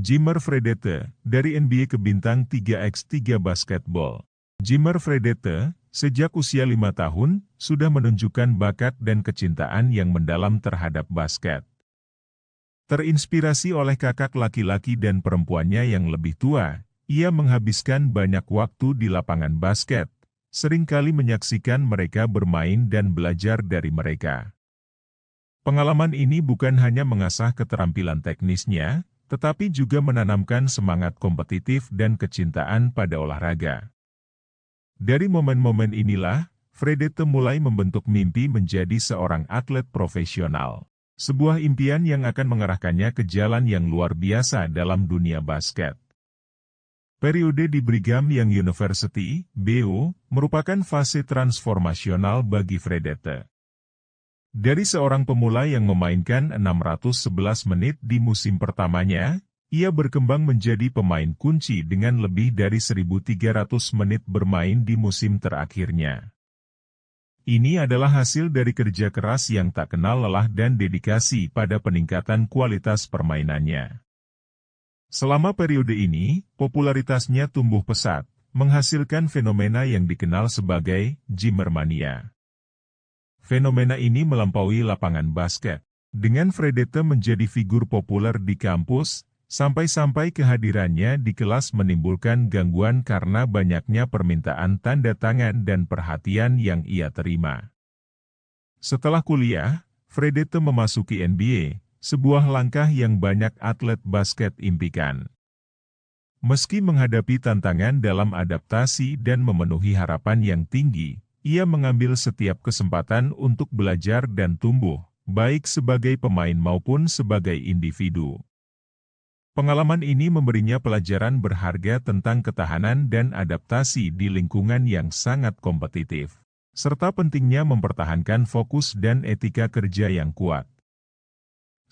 Jimmer Fredette, dari NBA ke bintang 3x3 basketball. Jimmer Fredette, sejak usia 5 tahun, sudah menunjukkan bakat dan kecintaan yang mendalam terhadap basket. Terinspirasi oleh kakak laki-laki dan perempuannya yang lebih tua, ia menghabiskan banyak waktu di lapangan basket, seringkali menyaksikan mereka bermain dan belajar dari mereka. Pengalaman ini bukan hanya mengasah keterampilan teknisnya, tetapi juga menanamkan semangat kompetitif dan kecintaan pada olahraga. Dari momen-momen inilah, Fredette mulai membentuk mimpi menjadi seorang atlet profesional. Sebuah impian yang akan mengarahkannya ke jalan yang luar biasa dalam dunia basket. Periode di Brigham Young University, BU, merupakan fase transformasional bagi Fredette. Dari seorang pemula yang memainkan 611 menit di musim pertamanya, ia berkembang menjadi pemain kunci dengan lebih dari 1.300 menit bermain di musim terakhirnya. Ini adalah hasil dari kerja keras yang tak kenal lelah dan dedikasi pada peningkatan kualitas permainannya. Selama periode ini, popularitasnya tumbuh pesat, menghasilkan fenomena yang dikenal sebagai Jimmermania. Fenomena ini melampaui lapangan basket, dengan Fredette menjadi figur populer di kampus, sampai-sampai kehadirannya di kelas menimbulkan gangguan karena banyaknya permintaan tanda tangan dan perhatian yang ia terima. Setelah kuliah, Fredette memasuki NBA, sebuah langkah yang banyak atlet basket impikan. Meski menghadapi tantangan dalam adaptasi dan memenuhi harapan yang tinggi, ia mengambil setiap kesempatan untuk belajar dan tumbuh, baik sebagai pemain maupun sebagai individu. Pengalaman ini memberinya pelajaran berharga tentang ketahanan dan adaptasi di lingkungan yang sangat kompetitif, serta pentingnya mempertahankan fokus dan etika kerja yang kuat.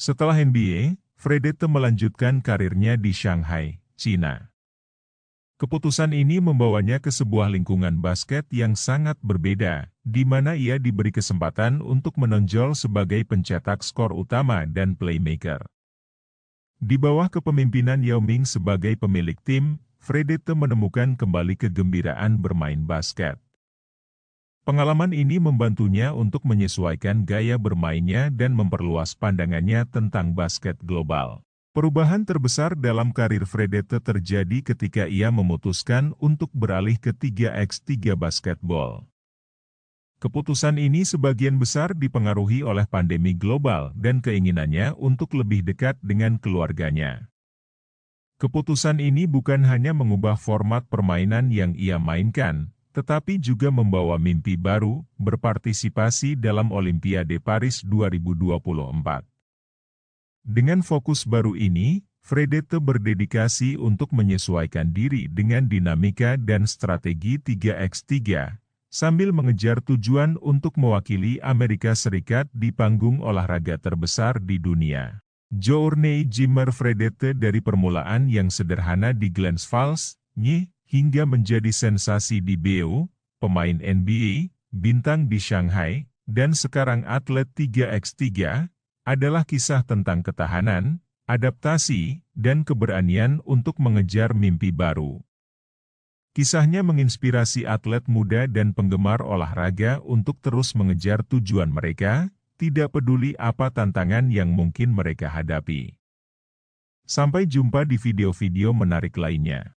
Setelah NBA, Fredette melanjutkan karirnya di Shanghai, China. Keputusan ini membawanya ke sebuah lingkungan basket yang sangat berbeda, di mana ia diberi kesempatan untuk menonjol sebagai pencetak skor utama dan playmaker. Di bawah kepemimpinan Yao Ming sebagai pemilik tim, Fredette menemukan kembali kegembiraan bermain basket. Pengalaman ini membantunya untuk menyesuaikan gaya bermainnya dan memperluas pandangannya tentang basket global. Perubahan terbesar dalam karir Fredette terjadi ketika ia memutuskan untuk beralih ke 3x3 basketball. Keputusan ini sebagian besar dipengaruhi oleh pandemi global dan keinginannya untuk lebih dekat dengan keluarganya. Keputusan ini bukan hanya mengubah format permainan yang ia mainkan, tetapi juga membawa mimpi baru, berpartisipasi dalam Olimpiade Paris 2024. Dengan fokus baru ini, Fredette berdedikasi untuk menyesuaikan diri dengan dinamika dan strategi 3x3, sambil mengejar tujuan untuk mewakili Amerika Serikat di panggung olahraga terbesar di dunia. Journey Jimmer Fredette dari permulaan yang sederhana di Glens Falls, hingga menjadi sensasi di BU, pemain NBA, bintang di Shanghai, dan sekarang atlet 3x3, adalah kisah tentang ketahanan, adaptasi, dan keberanian untuk mengejar mimpi baru. Kisahnya menginspirasi atlet muda dan penggemar olahraga untuk terus mengejar tujuan mereka, tidak peduli apa tantangan yang mungkin mereka hadapi. Sampai jumpa di video-video menarik lainnya.